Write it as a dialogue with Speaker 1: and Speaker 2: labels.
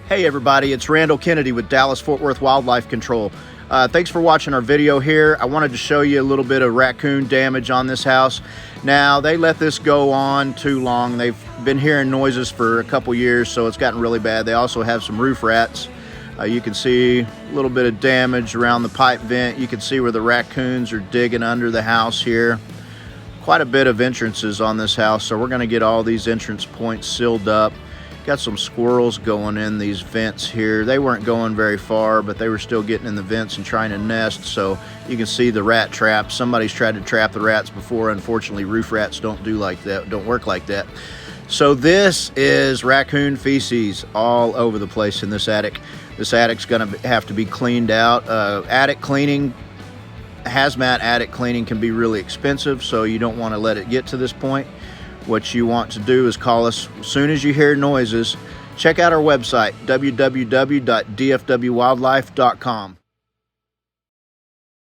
Speaker 1: Hey everybody, it's Randall Kennedy with Dallas-Fort Worth Wildlife Control. Thanks for watching our video here. I wanted to show you a little bit of raccoon damage on this house. Now, they let this go on too long. They've been hearing noises for a couple years, so it's gotten really bad. They also have some roof rats. You can see a little bit of damage around the pipe vent. You can see where the raccoons are digging under the house here. Quite a bit of entrances on this house, so we're going to get all these entrance points sealed up. Got some squirrels going in these vents here. They weren't going very far, but they were still getting in the vents and trying to nest. So you can see the rat trap. Somebody's tried to trap the rats before. Unfortunately, roof rats don't work like that. So this is raccoon feces all over the place in this attic. This attic's gonna have to be cleaned out. Attic cleaning, hazmat attic cleaning can be really expensive, so you don't want to let it get to this point. What you want to do is call us as soon as you hear noises. Check out our website, www.dfwwildlife.com.